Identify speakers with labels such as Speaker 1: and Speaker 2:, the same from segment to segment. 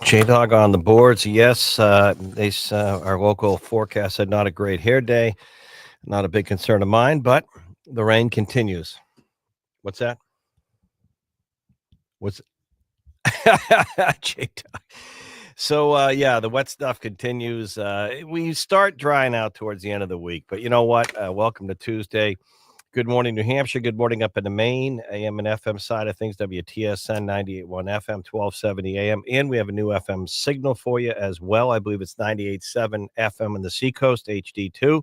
Speaker 1: J-Dog on the boards. Yes, our local forecast said not a great hair day. Not a big concern of mine, but the rain continues. What's that? What's J-Dog? So, yeah, the wet stuff continues. We start drying out towards the end of the week, but you know what? Welcome to Tuesday. Good morning, New Hampshire. Good morning up in the Maine, AM and FM side of things, WTSN 98.1 FM, 1270 AM. And we have a new FM signal for you as well. I believe it's 98.7 FM in the Seacoast, HD2.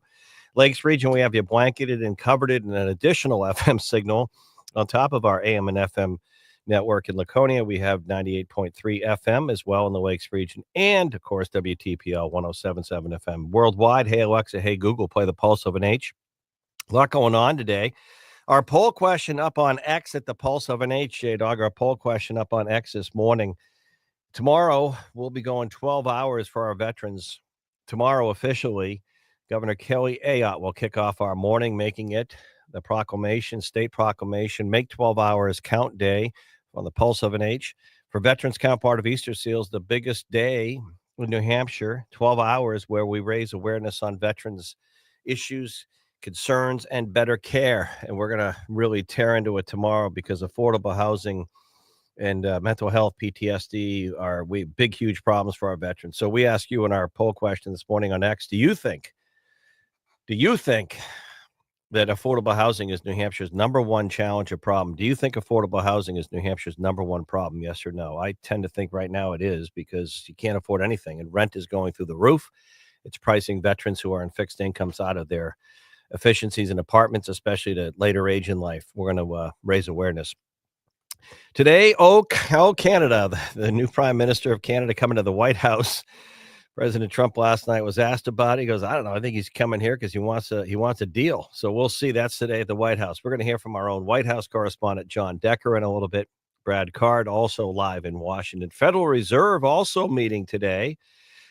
Speaker 1: Lakes region, we have you blanketed and covered it in an additional FM signal on top of our AM and FM network in Laconia. We have 98.3 FM as well in the Lakes region. And, of course, WTPL 107.7 FM worldwide. Hey, Alexa. Hey, Google. Play the Pulse of an H. A lot going on today. Our poll question up on X at the Pulse of an H, J-Dog. Our poll question up on X this morning. Tomorrow, we'll be going 12 hours for our veterans. Tomorrow, officially, Governor Kelly Ayotte will kick off our morning, making it the proclamation, state proclamation, Make 12 Hours Count Day on the Pulse of an H. For Veterans Count, part of Easter Seals, the biggest day in New Hampshire, 12 hours where we raise awareness on veterans issues, concerns, and better care. And we're going to really tear into it tomorrow because affordable housing and mental health, PTSD are big, huge problems for our veterans. So we ask you in our poll question this morning on X, do you think that affordable housing is New Hampshire's number one challenge or problem? Do you think affordable housing is New Hampshire's number one problem? Yes or no? I tend to think right now it is because you can't afford anything and rent is going through the roof. It's pricing veterans who are on fixed incomes out of their efficiencies in apartments, especially at a later age in life. We're going to raise awareness. Today, Canada, the new Prime Minister of Canada coming to the White House. President Trump last night was asked about it. He goes, I don't know. I think he's coming here because he wants a deal. So we'll see. That's today at the White House. We're going to hear from our own White House correspondent, John Decker, in a little bit. Brad Card also live in Washington. Federal Reserve also meeting today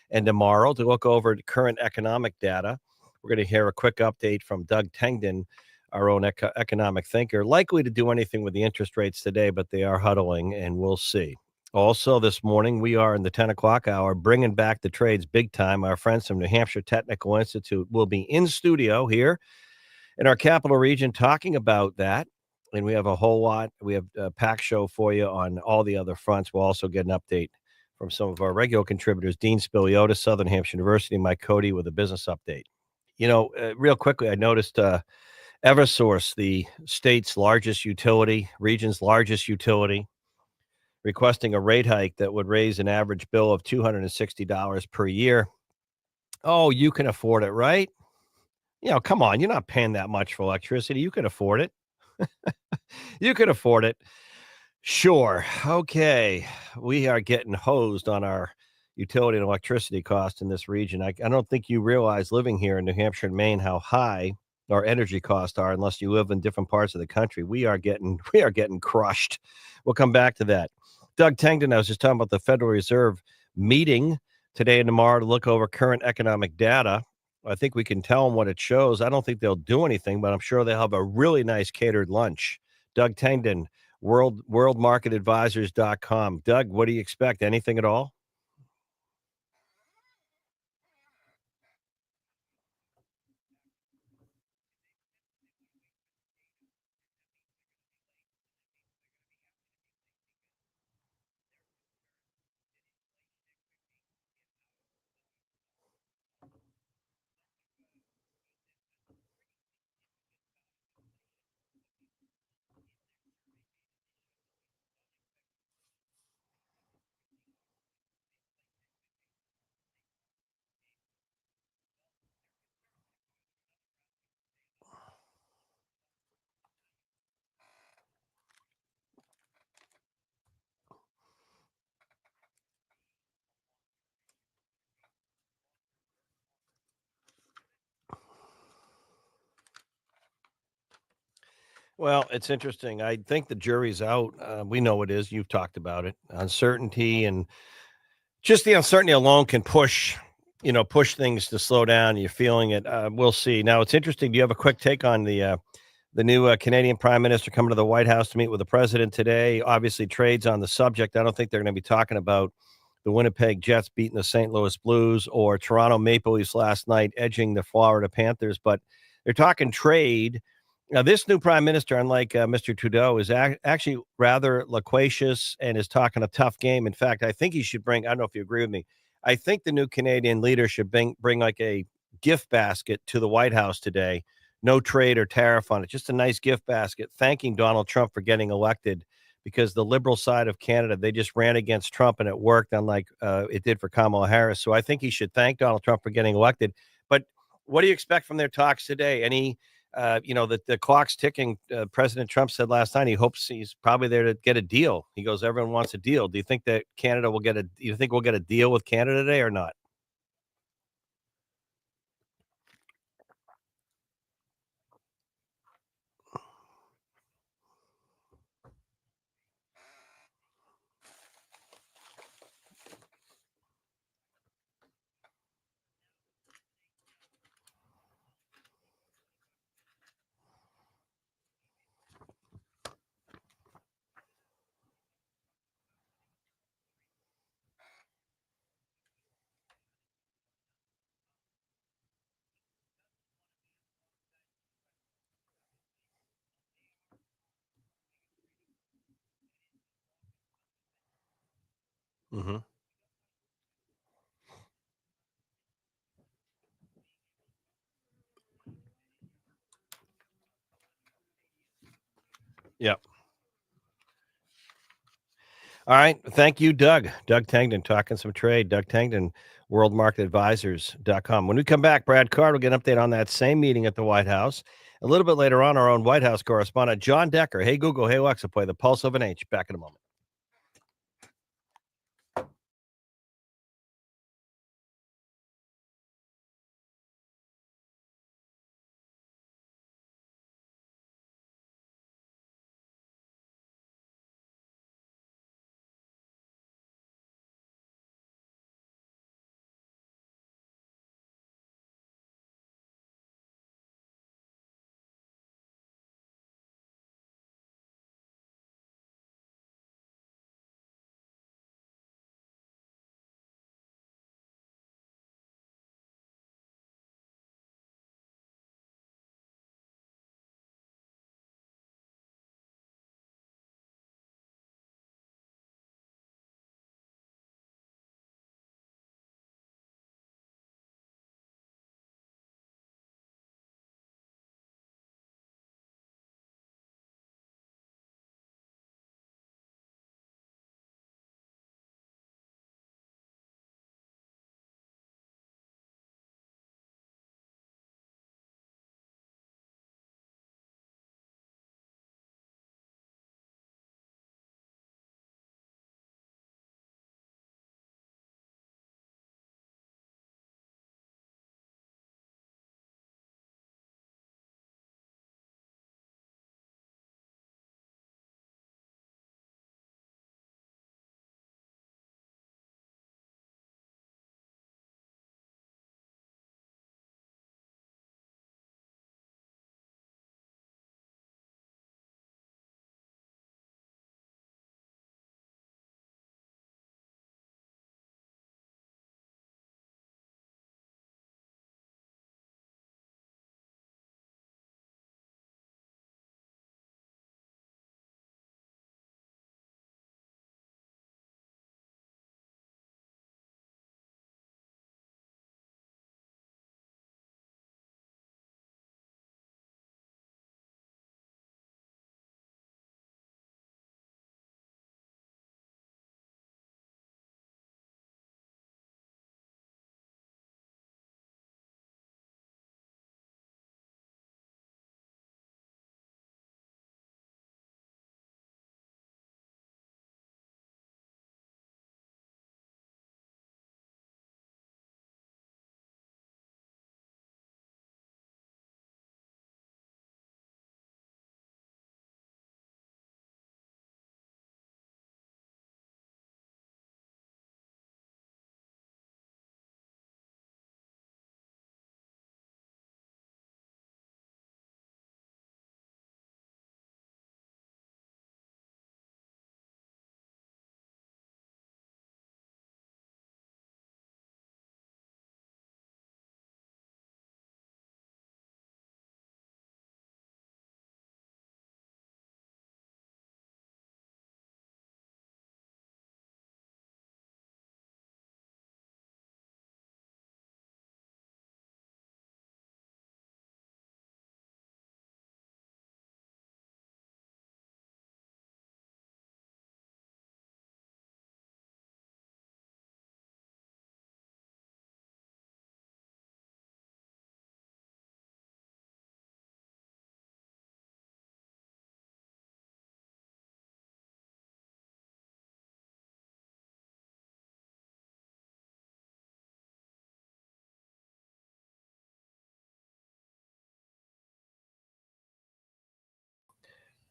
Speaker 1: and tomorrow to look over current economic data. We're going to hear a quick update from Doug Tengden, our own economic thinker, likely to do anything with the interest rates today, but they are huddling, and we'll see. Also, this morning, we are in the 10 o'clock hour, bringing back the trades big time. Our friends from New Hampshire Technical Institute will be in studio here in our capital region talking about that. And we have a whole lot. We have a packed show for you on all the other fronts. We'll also get an update from some of our regular contributors, Dean Spiliotis, Southern Hampshire University, Mike Cody with a business update. You know, real quickly, I noticed Eversource, the state's largest utility, region's largest utility, requesting a rate hike that would raise an average bill of $260 per year. Oh, you can afford it, right? You know, come on, you're not paying that much for electricity. You can afford it. You can afford it. Sure. Okay. We are getting hosed on our utility and electricity costs in this region. I don't think you realize living here in New Hampshire and Maine how high our energy costs are unless you live in different parts of the country. We are getting crushed. We'll come back to that. Doug Tengden, I was just talking about the Federal Reserve meeting today and tomorrow to look over current economic data. I think we can tell them what it shows. I don't think they'll do anything, but I'm sure they'll have a really nice catered lunch. Doug Tengden, worldmarketadvisors.com. Doug, what do you expect? Anything at all? Well, it's interesting. I think the jury's out. We know it is. You've talked about it. Uncertainty and just the uncertainty alone can push things to slow down. You're feeling it. We'll see. Now, it's interesting. Do you have a quick take on the new Canadian Prime Minister coming to the White House to meet with the president today? Obviously, trades on the subject. I don't think they're going to be talking about the Winnipeg Jets beating the St. Louis Blues, or Toronto Maple Leafs last night edging the Florida Panthers. But they're talking trade. Now, this new prime minister, unlike Mr. Trudeau, is actually rather loquacious and is talking a tough game. In fact, I think he should bring, I don't know if you agree with me, I think the new Canadian leader should bring like a gift basket to the White House today. No trade or tariff on it, just a nice gift basket thanking Donald Trump for getting elected, because the liberal side of Canada, they just ran against Trump and it worked, unlike it did for Kamala Harris. So I think he should thank Donald Trump for getting elected. But what do you expect from their talks today? The clock's ticking. President Trump said last night he hopes he's probably there to get a deal. He goes, everyone wants a deal. Do you think that Canada will get a? Do you think we'll get a deal with Canada today or not? Mm-hmm. Yeah. All right. Thank you, Doug. Doug Tangdon talking some trade. Doug Tangdon, worldmarketadvisors.com. When we come back, Brad Card will get an update on that same meeting at the White House. A little bit later on, our own White House correspondent, John Decker. Hey, Google. Hey, Alexa, play the Pulse of an H. Back in a moment.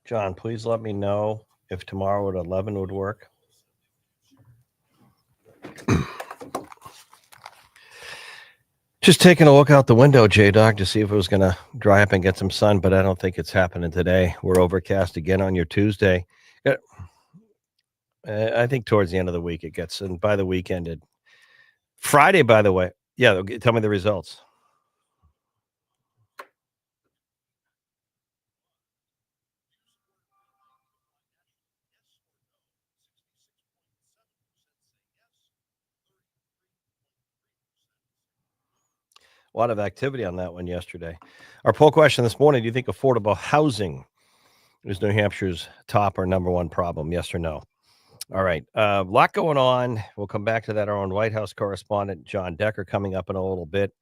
Speaker 1: John, please let me know if tomorrow at 11 would work. Just taking a look out the window, J Dog, to see if it was going to dry up and get some sun, but I don't think it's happening today. We're overcast again on your Tuesday. Uh, I think towards the end of the week it gets, and by the weekend, Friday, by the way. Yeah, tell me the results. A lot of activity on that one yesterday. Our poll question this morning: do you think affordable housing is New Hampshire's top or number one problem? Yes or no? All right. A lot going on. We'll come back to that. Our own White House correspondent, John Decker, coming up in a little bit.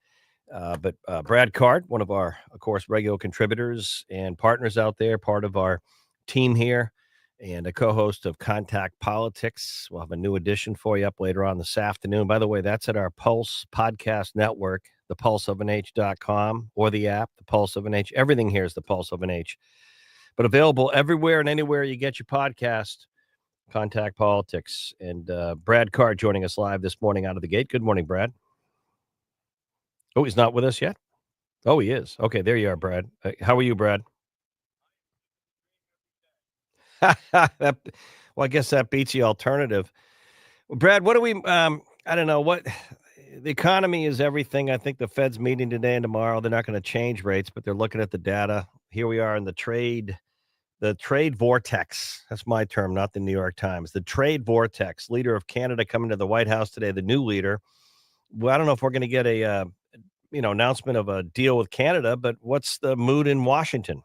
Speaker 1: But Brad Card, one of our, of course, regular contributors and partners out there, part of our team here, and a co-host of Contact Politics. We'll have a new edition for you up later on this afternoon. By the way, that's at our Pulse Podcast Network, thepulseofanh.com, or the app, The Pulse of an H. Everything here is The Pulse of an H, but available everywhere and anywhere you get your podcast. Contact Politics. And Brad Card joining us live this morning out of the gate. Good morning, Brad. Oh, he's not with us yet? Oh, he is. Okay, there you are, Brad. How are you, Brad? That, well, I guess that beats the alternative. Well, Brad, what do we? I don't know what. The economy is everything. I think the Fed's meeting today and tomorrow. They're not going to change rates, but they're looking at the data. Here we are in the trade vortex. That's my term, not the New York Times. The trade vortex. Leader of Canada coming to the White House today. The new leader. Well, I don't know if we're going to get a announcement of a deal with Canada, but what's the mood in Washington?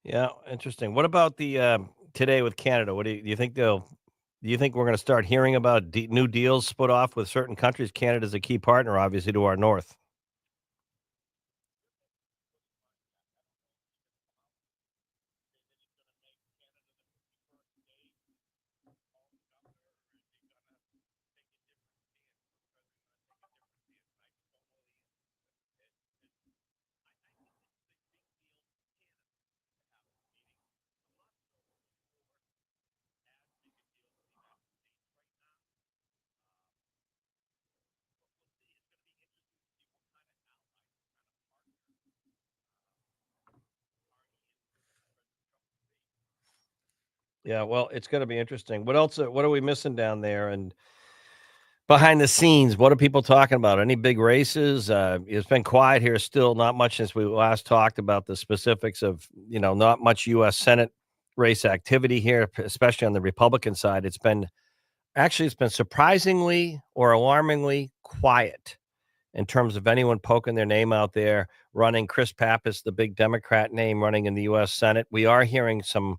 Speaker 1: Yeah, interesting. What about the today with Canada? What do you think they'll? Do you think we're going to start hearing about new deals split off with certain countries? Canada's a key partner, obviously, to our north. Yeah, well, it's going to be interesting. What else? What are we missing down there? And behind the scenes, what are people talking about? Any big races? It's been quiet here still, not much since we last talked about the specifics of, not much U.S. Senate race activity here, especially on the Republican side. It's been surprisingly or alarmingly quiet in terms of anyone poking their name out there, running. Chris Pappas, the big Democrat name running in the U.S. Senate. We are hearing some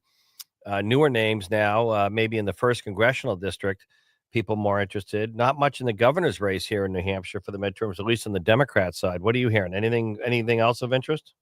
Speaker 1: newer names now, maybe in the first congressional district, people more interested. Not much in the governor's race here in New Hampshire for the midterms, at least on the Democrat side. What are you hearing? Anything else of interest?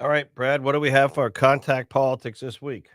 Speaker 1: All right, Brad, what do we have for our contact politics this week?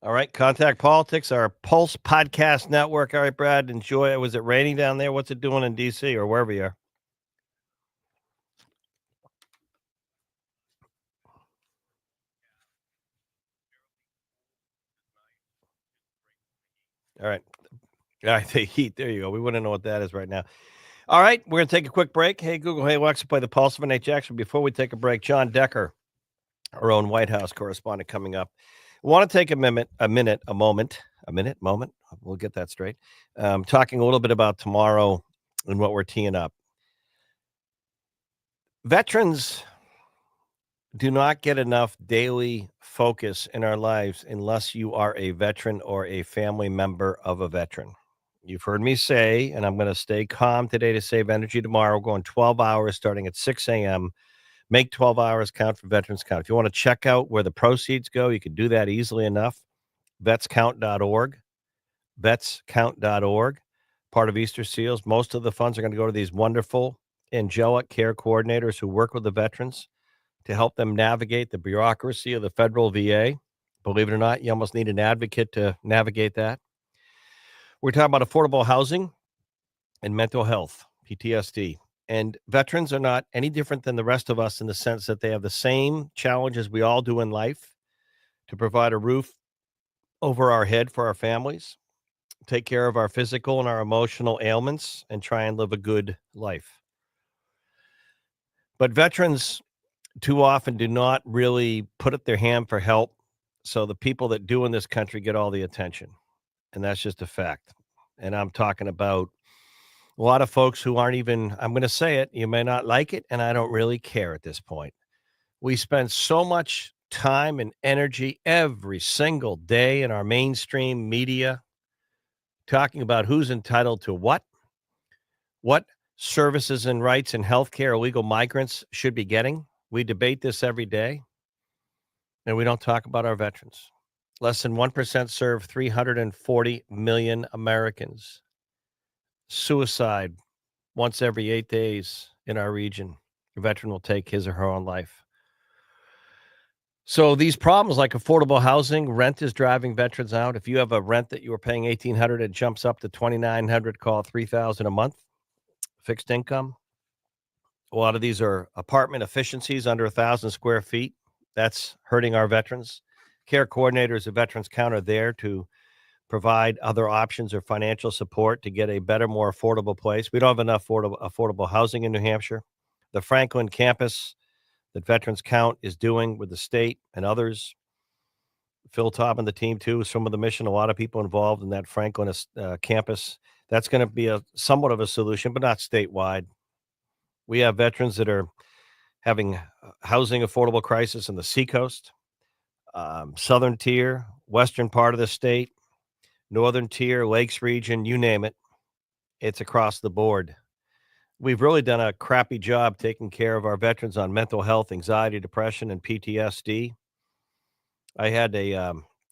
Speaker 1: All right, Contact Politics, our Pulse Podcast Network. All right, Brad, enjoy it. Was it raining down there? What's it doing in DC or wherever you are? All right. All right, the heat. There you go. We wouldn't know what that is right now. All right, we're going to take a quick break. Hey, Google, hey, Alexa, play the Pulse of NHX. Before we take a break, John Decker, our own White House correspondent, coming up. I want to take a moment. We'll get that straight. Talking a little bit about tomorrow and what we're teeing up. Veterans do not get enough daily focus in our lives unless you are a veteran or a family member of a veteran. You've heard me say, and I'm going to stay calm today to save energy tomorrow, going 12 hours starting at 6 a.m. Make 12 hours count for Veterans Count. If you want to check out where the proceeds go, you can do that easily enough. Vetscount.org. Vetscount.org. Part of Easter Seals. Most of the funds are going to go to these wonderful angelic care coordinators who work with the veterans to help them navigate the bureaucracy of the federal VA. Believe it or not, you almost need an advocate to navigate that. We're talking about affordable housing and mental health, PTSD. And veterans are not any different than the rest of us in the sense that they have the same challenges we all do in life to provide a roof over our head for our families, take care of our physical and our emotional ailments, and try and live a good life. But veterans too often do not really put up their hand for help. So the people that do in this country get all the attention. And that's just a fact. And I'm talking about a lot of folks who aren't even, I'm going to say it, you may not like it, and I don't really care at this point. We spend so much time and energy every single day in our mainstream media talking about who's entitled to what services and rights and healthcare illegal migrants should be getting. We debate this every day, and we don't talk about our veterans. Less than 1% serve 340 million Americans. Suicide once every 8 days in our region. A veteran will take his or her own life. So these problems like affordable housing, rent is driving veterans out. If you have a rent that you were paying 1,800, it jumps up to 2,900, call it 3,000 a month. Fixed income. A lot of these are apartment efficiencies under 1,000 square feet. That's hurting our veterans. Care coordinators, a veterans count are there to provide other options or financial support to get a better, more affordable place. We don't have enough affordable housing in New Hampshire. The Franklin campus that Veterans Count is doing with the state and others. Phil Taub and the team too. Some of the mission, a lot of people involved in that Franklin campus. That's going to be a somewhat of a solution, but not statewide. We have veterans that are having housing affordable crisis in the Seacoast, southern tier, western part of the state, northern tier, lakes region, you name it. It's across the board. We've really done a crappy job taking care of our veterans on mental health, anxiety, depression, and PTSD. I had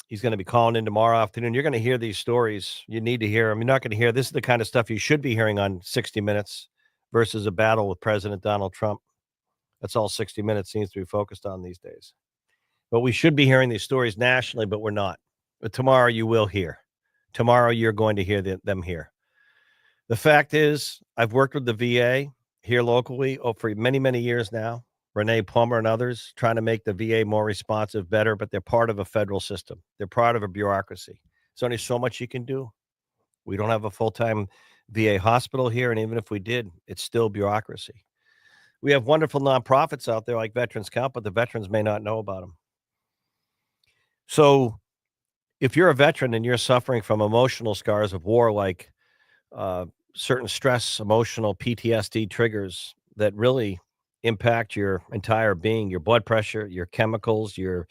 Speaker 1: he's going to be calling in tomorrow afternoon. You're going to hear these stories. You need to hear them. You're not going to hear this is the kind of stuff you should be hearing on 60 Minutes versus a battle with President Donald Trump. That's all 60 Minutes seems to be focused on these days. But we should be hearing these stories nationally, but we're not. But tomorrow you will hear. Tomorrow you're going to hear them here. The fact is, I've worked with the VA here locally for many, many years now. Renee Plummer and others trying to make the VA more responsive, better, but they're part of a federal system. They're part of a bureaucracy. There's only so much you can do. We don't have a full-time VA hospital here, and even if we did, it's still bureaucracy. We have wonderful nonprofits out there like Veterans Count, but the veterans may not know about them. So, if you're a veteran and you're suffering from emotional scars of war, like uh, certain stress, emotional PTSD triggers that really impact your entire being, your blood pressure, your chemicals, your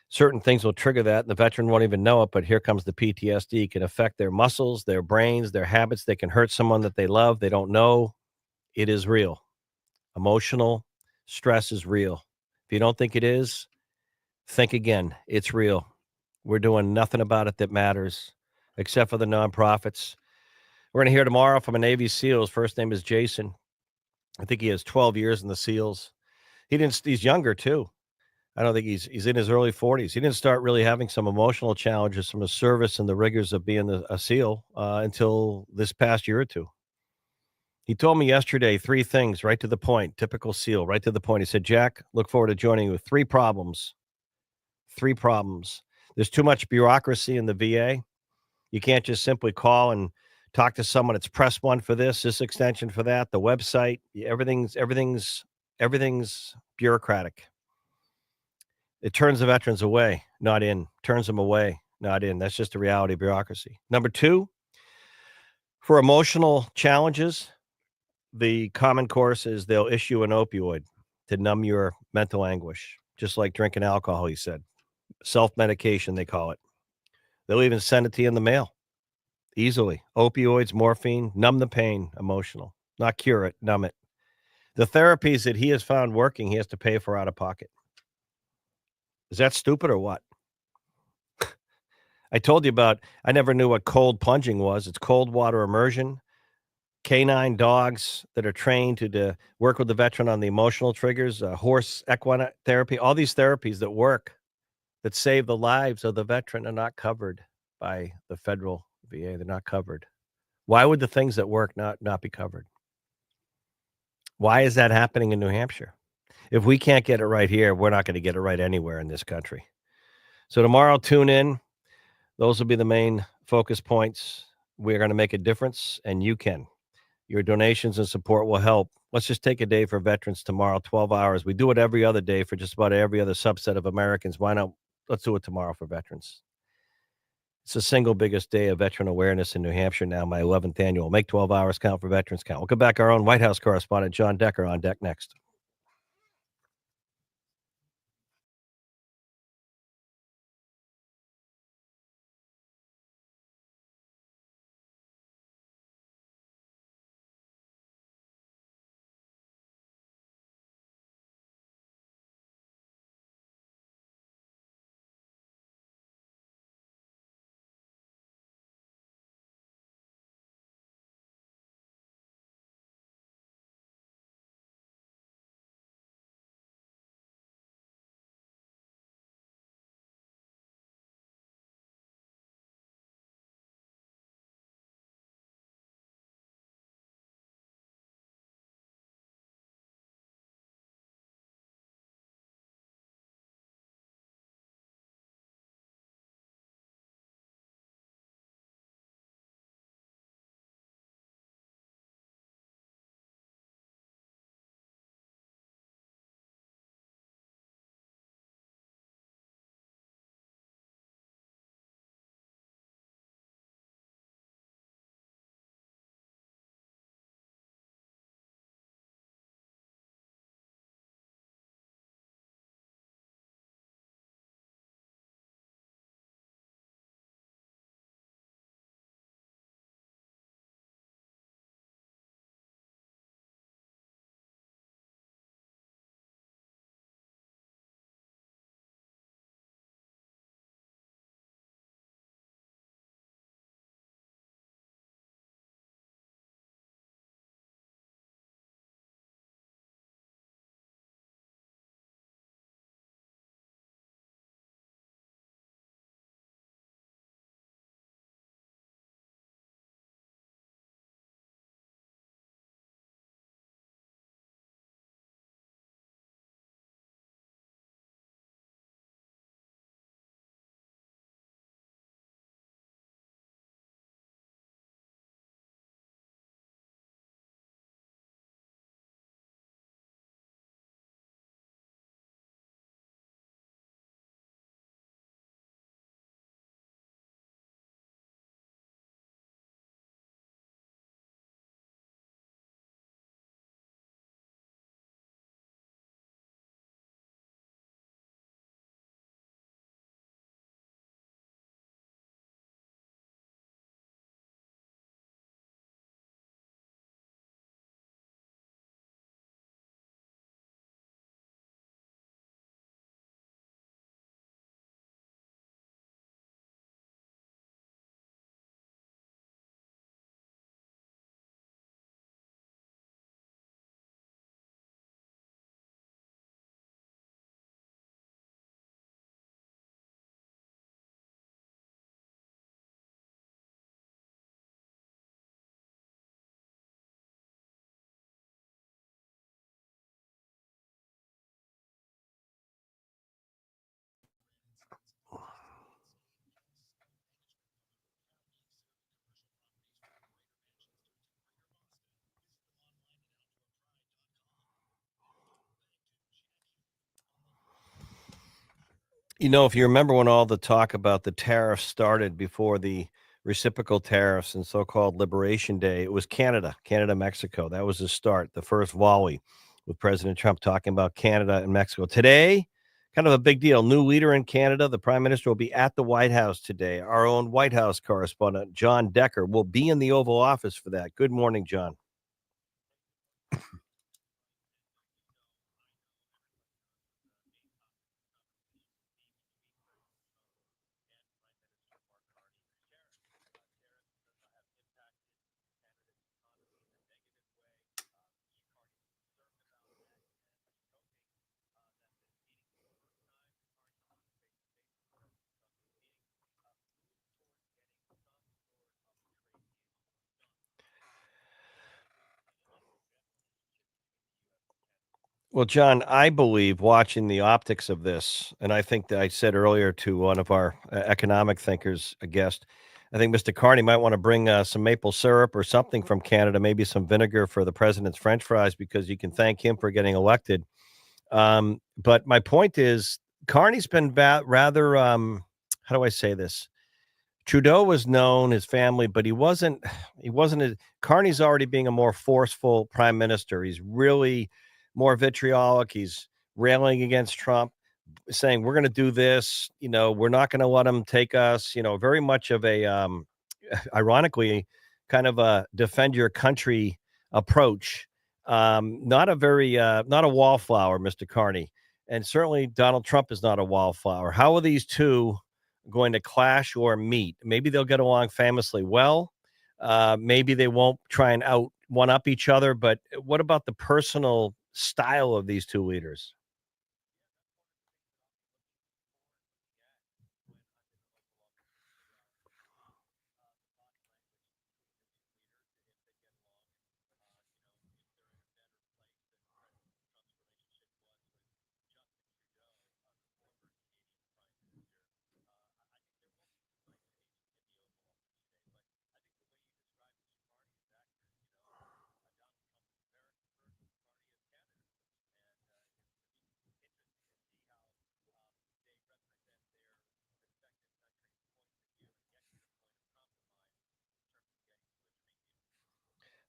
Speaker 1: certain things will trigger that. And the veteran won't even know it, but here comes the PTSD. It can affect their muscles, their brains, their habits. They can hurt someone that they love. They don't know. It is real. Emotional stress is real. If you don't think it is, think again. It's real. We're doing nothing about it that matters, except for the nonprofits. We're going to hear tomorrow from a Navy SEAL. His first name is Jason. I think he has 12 years in the SEALs. He's younger too. I don't think he's in his early 40s. He didn't start really having some emotional challenges from his service and the rigors of being a SEAL until this past year or two. He told me yesterday 3 things right to the point, typical SEAL, right to the point. He said, Jack, look forward to joining you with 3 problems. 3 problems. There's too much bureaucracy in the VA. You can't just simply call and talk to someone. It's press 1 for this extension for that, the website. Everything's bureaucratic. It turns the veterans away, not in. Turns them away, not in. That's just the reality of bureaucracy. Number 2, for emotional challenges, the common course is they'll issue an opioid to numb your mental anguish, just like drinking alcohol, he said. Self-medication, they call it. They'll even send it to you in the mail easily. Opioids, morphine, numb the pain, emotional. Not cure it, numb it. The therapies that he has found working, he has to pay for out of pocket. Is that stupid or what? I told you about I never knew what cold plunging was. It's cold water immersion. Canine dogs that are trained to work with the veteran on the emotional triggers, horse equine therapy, all these therapies that work, that save the lives of the veteran are not covered by the federal VA. They're not covered. Why would the things that work not be covered? Why is that happening in New Hampshire? If we can't get it right here, we're not going to get it right anywhere in this country. So tomorrow, tune in. Those will be the main focus points. We're going to make a difference, and you can. Your donations and support will help. Let's just take a day for veterans tomorrow, 12 hours. We do it every other day for just about every other subset of Americans. Why not? Let's do it tomorrow for veterans. It's the single biggest day of veteran awareness in New Hampshire now, my 11th annual. Make 12 hours count for veterans count. We'll come back. Our own White House correspondent, John Decker, on deck next. If you remember when all the talk about the tariffs started before the reciprocal tariffs and so-called Liberation Day, it was Canada, Mexico. That was the start, the first volley with President Trump talking about Canada and Mexico. Today, kind of a big deal. New leader in Canada. The prime minister will be at the White House today. Our own White House correspondent, John Decker, will be in the Oval Office for that. Good morning, John. Well, John, I believe watching the optics of this, and I think that I said earlier to one of our economic thinkers, a guest, I think Mr. Carney might want to bring some maple syrup or something from Canada, maybe some vinegar for the president's French fries, because you can thank him for getting elected. But my point is, Carney's been rather, how do I say this? Trudeau was known, his family, but he wasn't as Carney's already being a more forceful prime minister. He's really more vitriolic. He's railing against Trump, saying, "We're gonna do this, we're not gonna let him take us," very much of a, ironically, kind of a defend your country approach. Not a wallflower, Mr. Carney. And certainly Donald Trump is not a wallflower. How are these two going to clash or meet? Maybe they'll get along famously well. Maybe they won't try and out one up each other. But what about the personal style of these two leaders?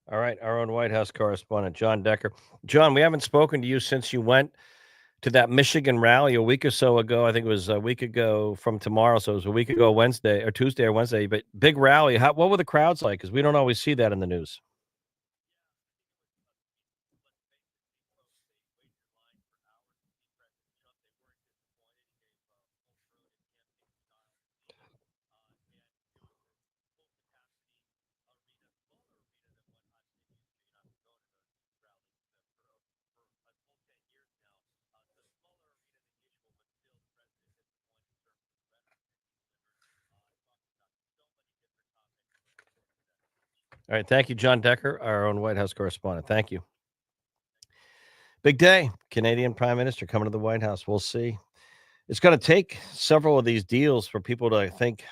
Speaker 1: All right, our own White House correspondent, John Decker. John, we haven't spoken to you since you went to that Michigan rally a week or so ago. I think it was a week ago from tomorrow, so it was a week ago Wednesday or Tuesday or Wednesday. But big rally. What were the crowds like? Because we don't always see that in the news. All right, thank you, John Decker, our own White House correspondent. Thank you. Big day. Canadian Prime Minister coming to the White House. We'll see. It's going to take several of these deals for people to, I think,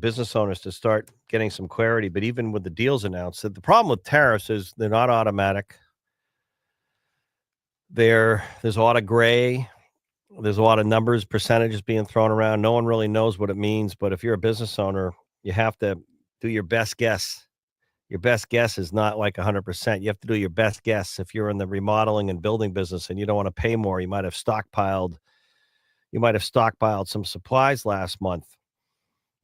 Speaker 1: business owners to start getting some clarity. But even with the deals announced, the problem with tariffs is they're not automatic. There's a lot of gray. There's a lot of numbers, percentages being thrown around. No one really knows what it means. But if you're a business owner, you have to do your best guess. Your best guess is not like 100%. You have to do your best guess. If you're in the remodeling and building business and you don't want to pay more, you might have stockpiled some supplies last month,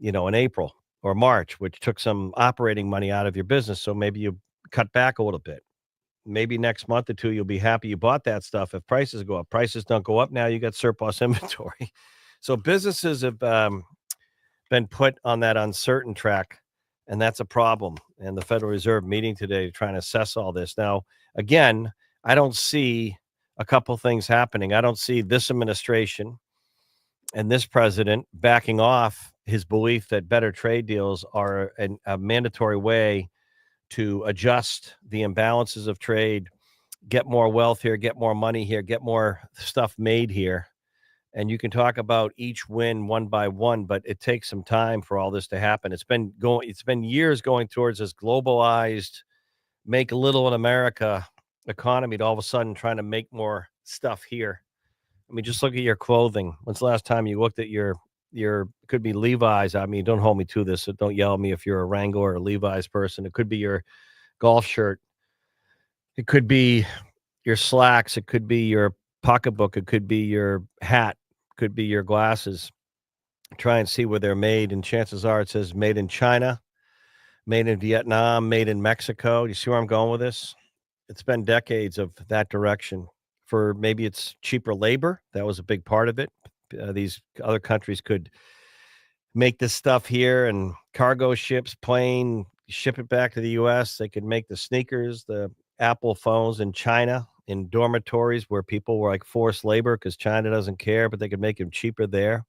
Speaker 1: in April or March, which took some operating money out of your business. So maybe you cut back a little bit. Maybe next month or two, you'll be happy you bought that stuff. If prices go up, prices don't go up now, you got surplus inventory. So businesses have been put on that uncertain track, and that's a problem. And the Federal Reserve meeting today trying to assess all this. Now, again, I don't see a couple things happening. I don't see this administration and this president backing off his belief that better trade deals are a mandatory way to adjust the imbalances of trade, get more wealth here, get more money here, get more stuff made here. And you can talk about each win one by one, but it takes some time for all this to happen. It's been years going towards this globalized, make little in America economy to all of a sudden trying to make more stuff here. I mean, just look at your clothing. When's the last time you looked at your could be Levi's. I mean, don't hold me to this, so don't yell at me if you're a Wrangler or a Levi's person. It could be your golf shirt. It could be your slacks. It could be your pocketbook. It could be your hat. It could be your glasses. Try and see where they're made, and chances are it says made in China, made in Vietnam, made in Mexico. You see where I'm going with this? It's been decades of that direction. For maybe it's cheaper labor. That was a big part of it. These other countries could make this stuff here and cargo ships, plane, ship it back to the US. They could make the sneakers, the Apple phones in China in dormitories where people were like forced labor because China doesn't care, but they could make them cheaper there.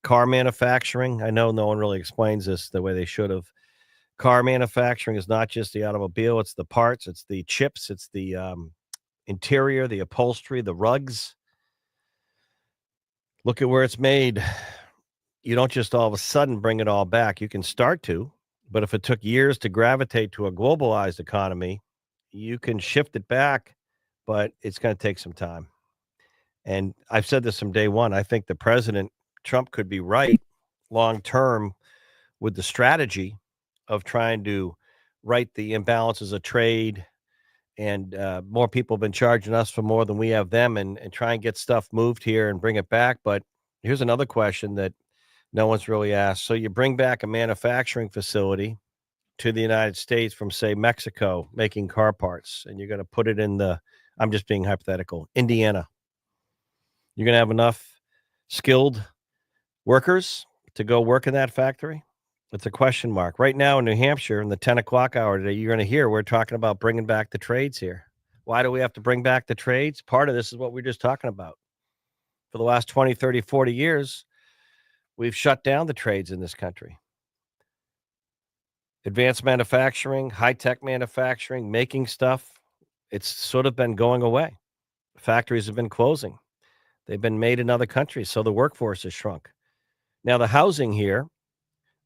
Speaker 1: Car manufacturing. I know no one really explains this the way they should have. Car manufacturing is not just the automobile, it's the parts, it's the chips, it's the interior, the upholstery, the rugs. Look at where it's made. You don't just all of a sudden bring it all back. You can start to, but if it took years to gravitate to a globalized economy, you can shift it back, but it's going to take some time. And I've said this from day one. I think the president, Trump, could be right long term with the strategy of trying to right the imbalances of trade and more people have been charging us for more than we have them and try and get stuff moved here and bring it back. But here's another question that no one's really asked. So you bring back a manufacturing facility to the United States from, say, Mexico, making car parts, and you're going to put it in I'm just being hypothetical, Indiana. You're going to have enough skilled workers to go work in that factory? It's a question mark. Right now in New Hampshire, in the 10 o'clock hour today, you're going to hear we're talking about bringing back the trades here. Why do we have to bring back the trades? Part of this is what we're just talking about. For the last 20, 30, 40 years, we've shut down the trades in this country. Advanced manufacturing, high-tech manufacturing, making stuff, it's sort of been going away. Factories have been closing. They've been made in other countries, so the workforce has shrunk. Now, the housing here,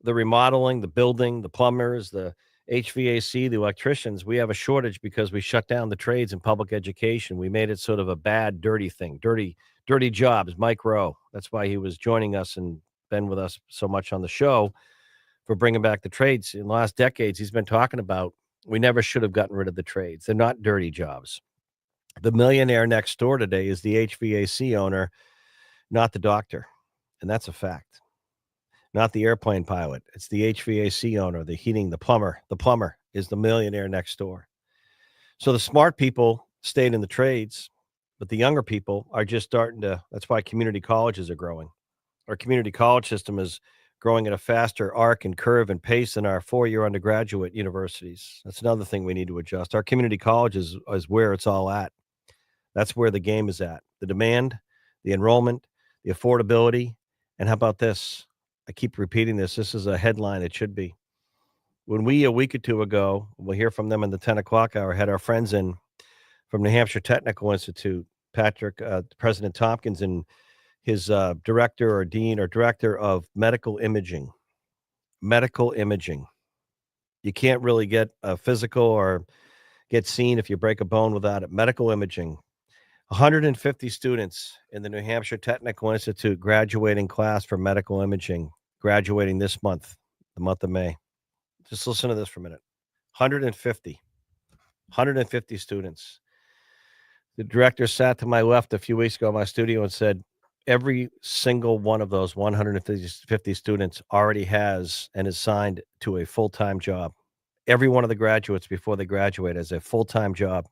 Speaker 1: the remodeling, the building, the plumbers, the HVAC, the electricians, we have a shortage because we shut down the trades and public education. We made it sort of a bad, dirty thing, dirty jobs. Mike Rowe, that's why he was joining us and been with us so much on the show for bringing back the trades. In the last decades, he's been talking about we never should have gotten rid of the trades. They're not dirty jobs. The millionaire next door today is the HVAC owner, not the doctor. And that's a fact. Not the airplane pilot. It's the HVAC owner, the heating, the plumber. The plumber is the millionaire next door. So the smart people stayed in the trades, but the younger people are just starting to. That's why community colleges are growing. Our community college system is growing at a faster arc and curve and pace than our four-year undergraduate universities. That's another thing we need to adjust. Our community college is where it's all at. That's where the game is at. The demand, the enrollment, the affordability, and how about this? I keep repeating this. This is a headline. It should be. When we, a week or two ago, we'll hear from them in the 10 o'clock hour, had our friends in from New Hampshire Technical Institute, Patrick, President Tompkins, and his director or dean or director of medical imaging. Medical imaging. You can't really get a physical or get seen if you break a bone without it. Medical imaging. 150 students in the New Hampshire Technical Institute graduating class for medical imaging, graduating this month, the month of May. Just listen to this for a minute. 150 students. The director sat to my left a few weeks ago in my studio and said, every single one of those 150 students already has and is signed to a full-time job. Every one of the graduates before they graduate has a full-time job.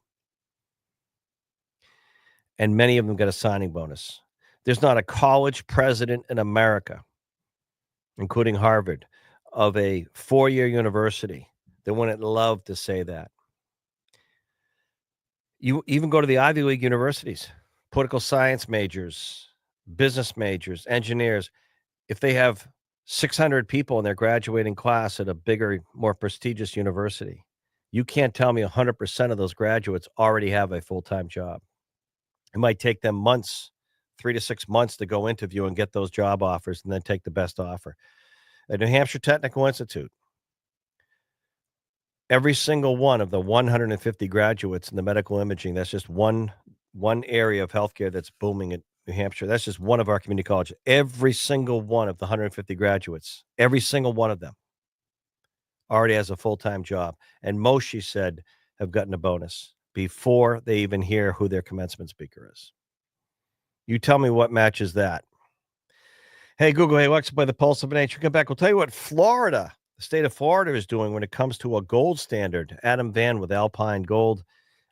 Speaker 1: And many of them get a signing bonus. There's not a college president in America, including Harvard, of a four-year university that wouldn't love to say that. You even go to the Ivy League universities, political science majors, business majors, engineers. If they have 600 people in their graduating class at a bigger, more prestigious university, you can't tell me 100% of those graduates already have a full-time job. It might take them months, 3 to 6 months to go interview and get those job offers and then take the best offer. At New Hampshire Technical Institute, every single one of the 150 graduates in the medical imaging, that's just one area of healthcare that's booming New Hampshire. That's just one of our community colleges. Every single one of the 150 graduates, every single one of them already has a full-time job, and most, she said, have gotten a bonus before they even hear who their commencement speaker is. You tell me what matches that. Hey, Google, hey, Alexa, play the Pulse of Nature. Come back. We'll tell you what Florida, the state of Florida, is doing when it comes to a gold standard. Adam Van with Alpine Gold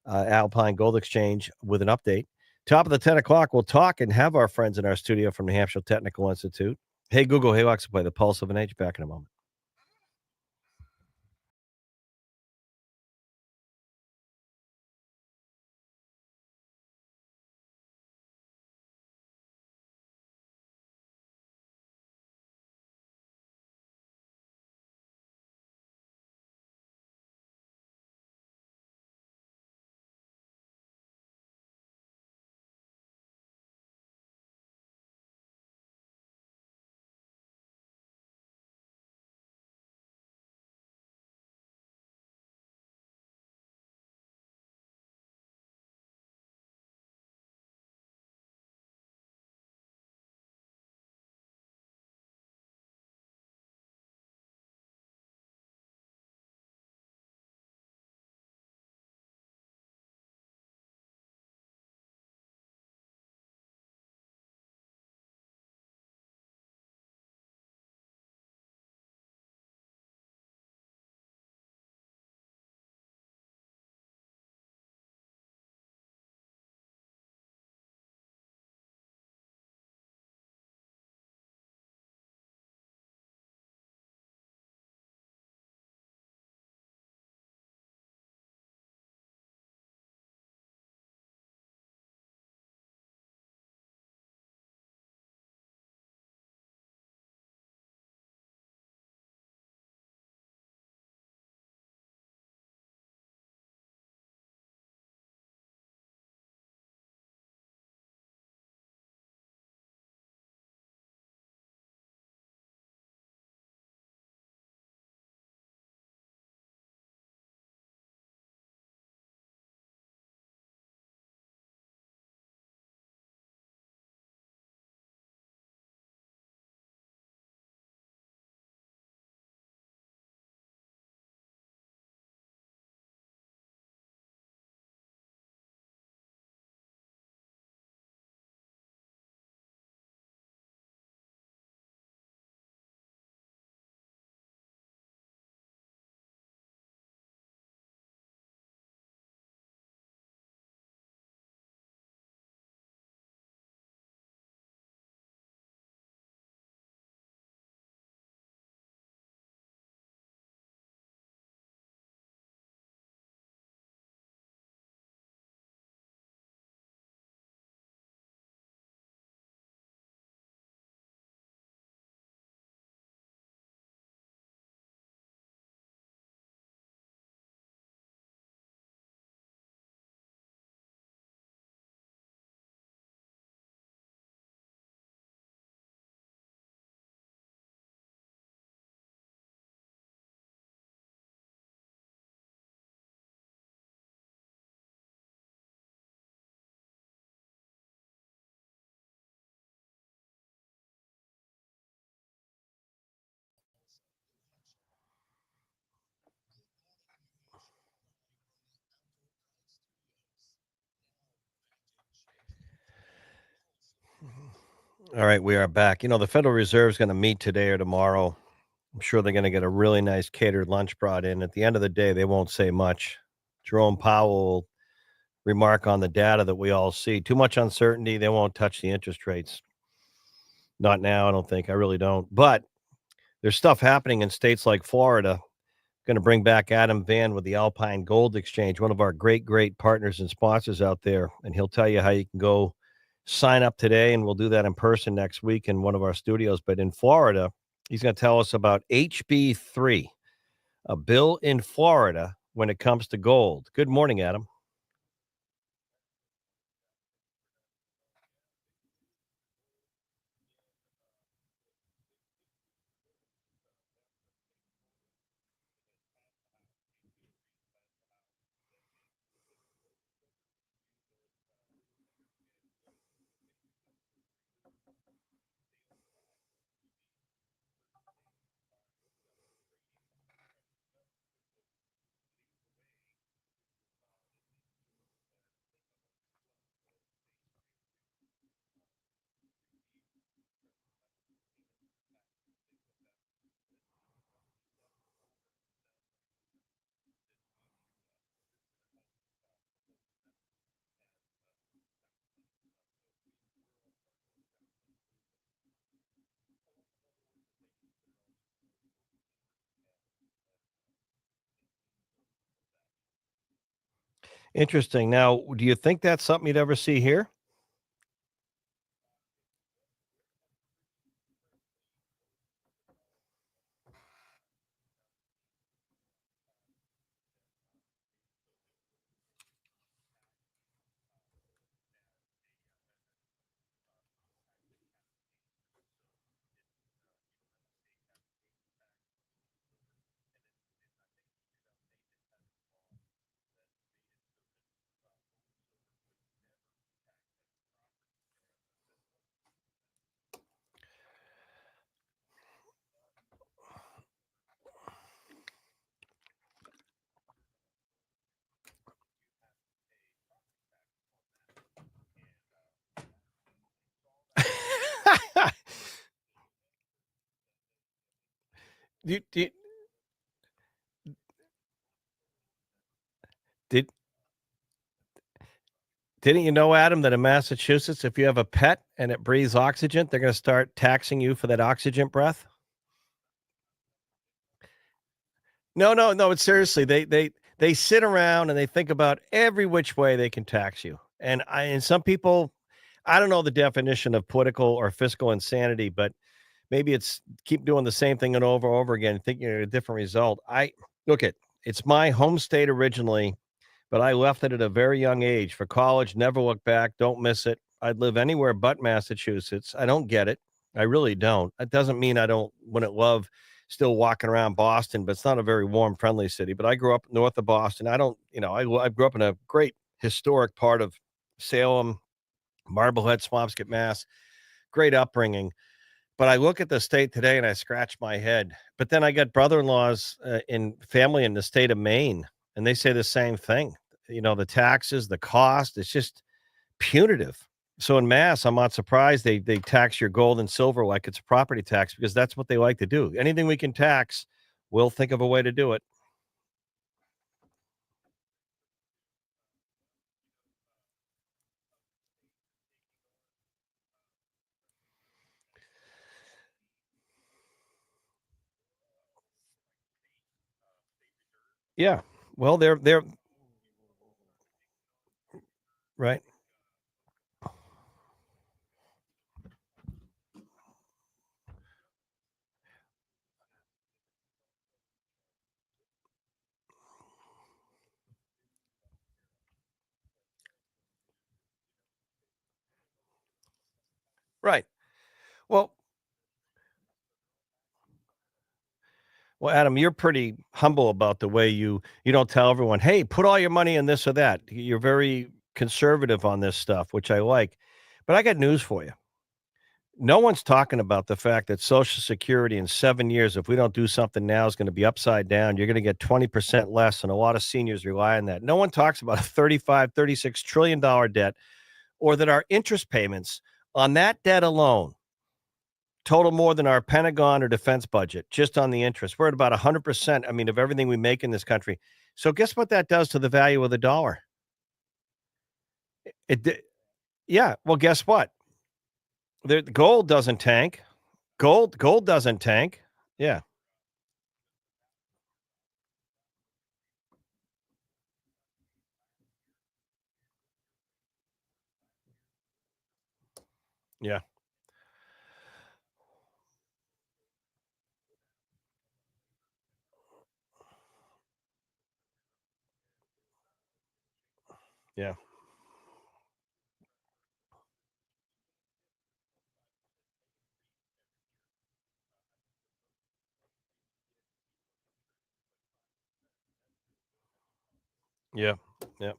Speaker 1: Exchange with an update. Top of the 10 o'clock, we'll talk and have our friends in our studio from New Hampshire Technical Institute. Hey, Google, hey, Alexa, play the Pulse of an Age. Back in a moment. All right, we are back. You know, the Federal Reserve is going to meet today or tomorrow. I'm sure they're going to get a really nice catered lunch brought in. At the end of the day, they won't say much. Jerome Powell will remark on the data that we all see. Too much uncertainty. They won't touch the interest rates. Not now, I don't think. I really don't. But there's stuff happening in states like Florida. Going to bring back Adam Van with the Alpine Gold Exchange, one of our great partners and sponsors out there. And he'll tell you how you can go sign up today. And we'll do that in person next week in one of our studios. But in Florida, he's going to tell us about HB3, a bill in Florida when it comes to gold. Good morning, Adam. Interesting. Now, do you think that's something you'd ever see here? Do did didn't you know, Adam, that in Massachusetts, if you have a pet and it breathes oxygen, they're gonna start taxing you for that oxygen breath? No, no, no, it's seriously, they sit around and they think about every which way they can tax you, and some people I don't know the definition of political or fiscal insanity, but maybe it's keep doing the same thing and over again, thinking of a different result. I look at it's my home state originally, but I left it at a very young age for college, never looked back, don't miss it. I'd live anywhere but Massachusetts. I don't get it. I really don't. That doesn't mean I don't wouldn't love still walking around Boston, but it's not a very warm, friendly city. But I grew up north of Boston. I don't, I grew up in a great historic part of Salem, Marblehead, Swampscott, Mass. Great upbringing. But I look at the state today and I scratch my head. But then I got brother-in-laws in family in the state of Maine, and they say the same thing. The taxes, the cost, it's just punitive. So in Mass, I'm not surprised they tax your gold and silver like it's a property tax because that's what they like to do. Anything we can tax, we'll think of a way to do it. Yeah. Well, they're right. Right. Well, Well, Adam, you're pretty humble about the way you don't tell everyone, "Hey, put all your money in this or that." You're very conservative on this stuff, which I like. But I got news for you. No one's talking about the fact that Social Security in 7 years, if we don't do something now, is gonna be upside down. You're gonna get 20% less, and a lot of seniors rely on that. No one talks about a 35, $36 trillion debt or that our interest payments on that debt alone total more than our Pentagon or defense budget just on the interest. We're at about 100%, I mean, of everything we make in this country. So guess what that does to the value of the dollar? Yeah, well, guess what? The gold doesn't tank. Gold doesn't tank. Yeah, yeah, yeah, yeah, yeah.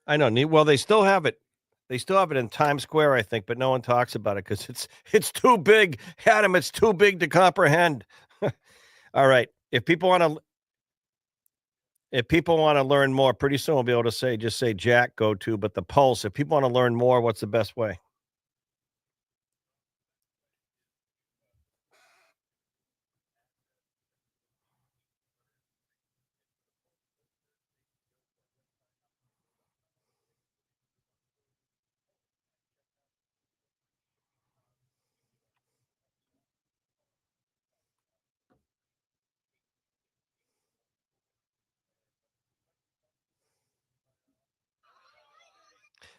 Speaker 1: I know, well, they still have it. They still have it in Times Square, I think, but no one talks about it because it's too big. Adam, it's too big to comprehend. All right. If people want to learn more, pretty soon we'll be able to say, just say Jack go to, but the pulse. If people want to learn more, what's the best way?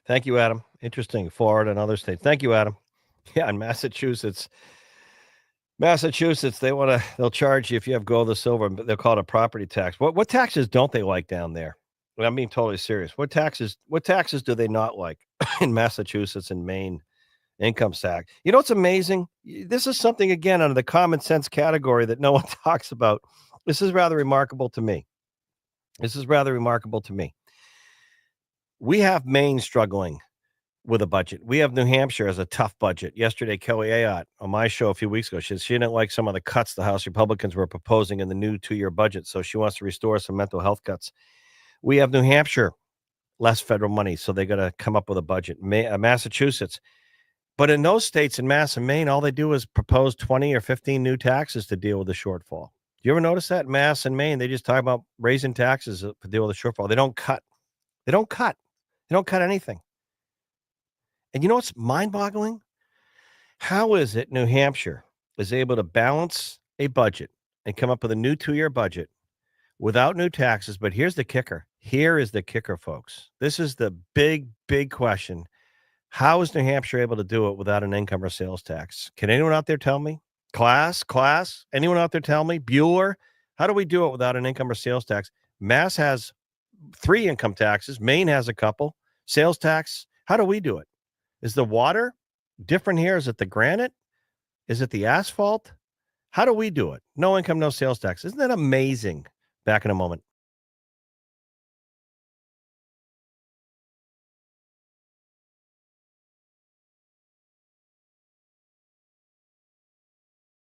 Speaker 1: Thank you, Adam. Interesting. Florida and other states. Thank you, Adam. Yeah, in Massachusetts, they'll charge you if you have gold or silver, but they'll call it a property tax. What taxes don't they like down there? Well, I'm being totally serious. What taxes do they not like in Massachusetts and Maine? Income tax. You know what's amazing? This is something again under the common sense category that no one talks about. This is rather remarkable to me. This is rather remarkable to me. We have Maine struggling with a budget. We have New Hampshire as a tough budget. Yesterday, Kelly Ayotte on my show a few weeks ago, she didn't like some of the cuts the House Republicans were proposing in the new 2-year budget, so she wants to restore some mental health cuts. We have New Hampshire, less federal money, so they got to come up with a budget. Massachusetts. But in those states, in Mass and Maine, all they do is propose 20 or 15 new taxes to deal with the shortfall. Do you ever notice that? Mass and Maine, they just talk about raising taxes to deal with the shortfall. They don't cut. They don't cut. They don't cut anything. And you know what's mind-boggling? How is it New Hampshire is able to balance a budget and come up with a new 2-year budget without new taxes? But here's the kicker. Here is the kicker, folks. This is the big, big question. How is New Hampshire able to do it without an income or sales tax? Can anyone out there tell me? Class, anyone out there tell me? Bueller, how do we do it without an income or sales tax? Mass has 3 income taxes. Maine has a couple. Sales tax, how do we do it? Is the water different here? Is it the granite? Is it the asphalt? How do we do it? No income, no sales tax. Isn't that amazing? Back in a moment.